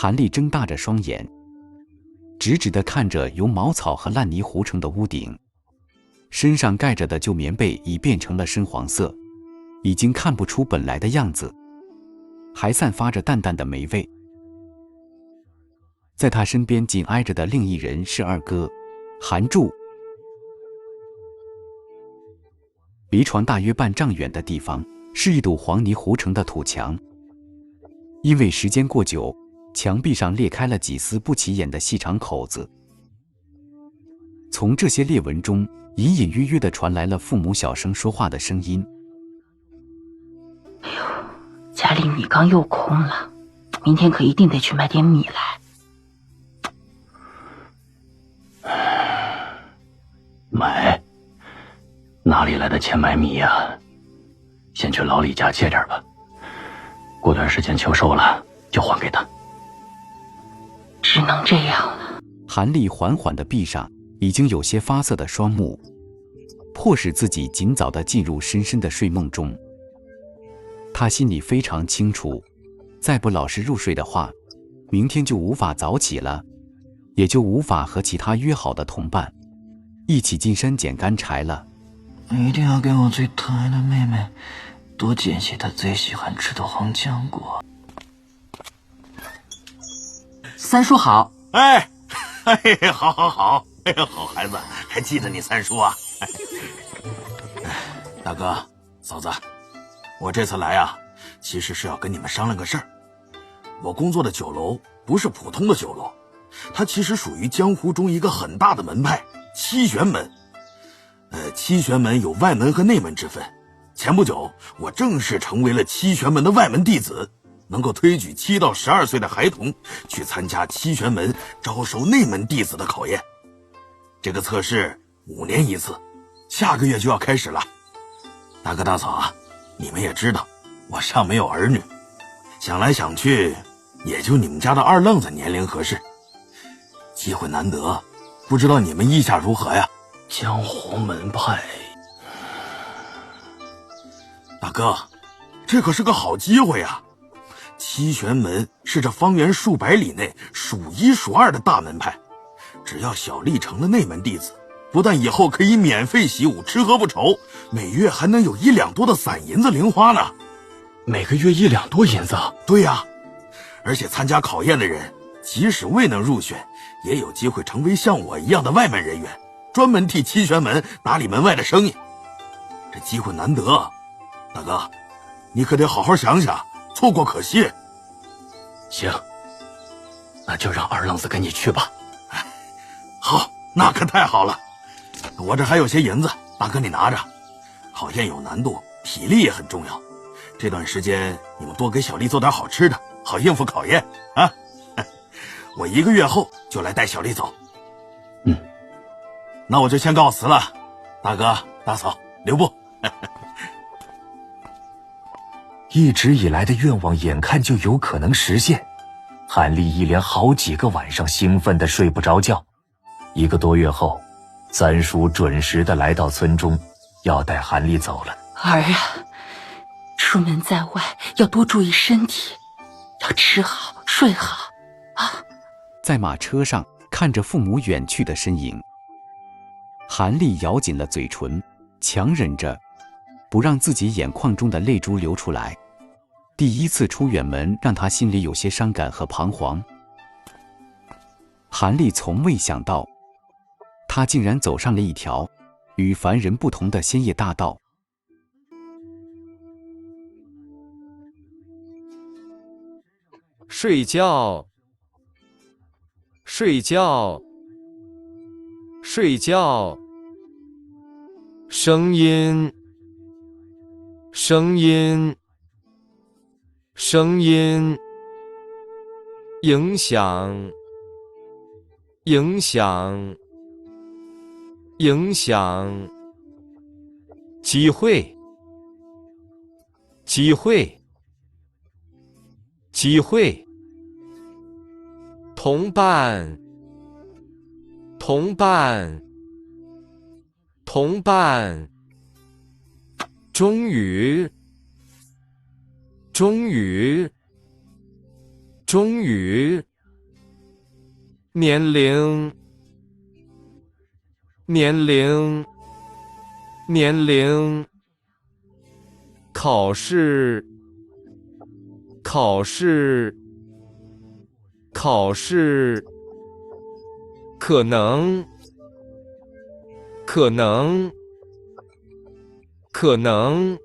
韩立睁大着双眼，直直地看着由茅草和烂泥糊成的屋顶，身上盖着的旧棉被已变成了深黄色，已经看不出本来的样子，还散发着淡淡的霉味。在他身边紧挨着的另一人是二哥韩柱。离床大约半丈远的地方是一堵黄泥糊成的土墙，因为时间过久，墙壁上裂开了几丝不起眼的细长口子。从这些裂纹中隐隐约约地传来了父母小声说话的声音。哎呦，家里米缸又空了，明天可一定得去买点米来。买？哪里来的钱买米呀？先去老李家借点吧，过段时间秋收了就还给他。只能这样了。韩立缓缓地闭上已经有些发涩的双目，迫使自己尽早地进入深深的睡梦中。他心里非常清楚，再不老实入睡的话，明天就无法早起了，也就无法和其他约好的同伴一起进山捡干柴了。一定要给我最疼爱的妹妹多捡些她最喜欢吃的黄浆果。三叔好。哎，好好好，好孩子，还记得你三叔啊。大哥嫂子，我这次来啊，其实是要跟你们商量个事儿。我工作的酒楼不是普通的酒楼，它其实属于江湖中一个很大的门派七玄门。七玄门有外门和内门之分，前不久我正式成为了七玄门的外门弟子，能够推举7到12岁的孩童去参加七玄门招收内门弟子的考验。这个测试5年一次，下个月就要开始了。大哥大嫂啊，你们也知道我尚没有儿女，想来想去也就你们家的二愣子年龄合适，机会难得，不知道你们意下如何呀？江湖门派，大哥，这可是个好机会呀！七玄门是这方圆数百里内数1数2的大门派，只要小丽成了内门弟子，不但以后可以免费习武，吃喝不愁，每月还能有1两多的散银子零花呢。每个月1两多银子？对呀，而且参加考验的人，即使未能入选，也有机会成为像我一样的外门人员，专门替七玄门打理门外的生意。这机会难得，大哥，你可得好好想想，错过可惜。行，那就让二愣子跟你去吧。好，那可太好了。我这还有些银子，大哥你拿着。考验有难度，体力也很重要。这段时间你们多给小丽做点好吃的，好应付考验啊。我1个月后就来带小丽走。那我就先告辞了，大哥大嫂留步。一直以来的愿望眼看就有可能实现，韩立一连好几个晚上兴奋的睡不着觉。1个多月后，三叔准时的来到村中，要带韩立走了。儿啊，出门在外要多注意身体，要吃好睡好啊。在马车上看着父母远去的身影，韩立咬紧了嘴唇，强忍着不让自己眼眶中的泪珠流出来。第一次出远门让他心里有些伤感和彷徨。韩立从未想到，他竟然走上了一条与凡人不同的仙业大道。睡觉，睡觉，睡觉，声音，声音，声音，影响，影响，影响，机会，机会，机会，同伴，同伴，同伴，终于，终于，终于，年龄，年龄，年龄，考试，考试，考试，可能，可能，可能。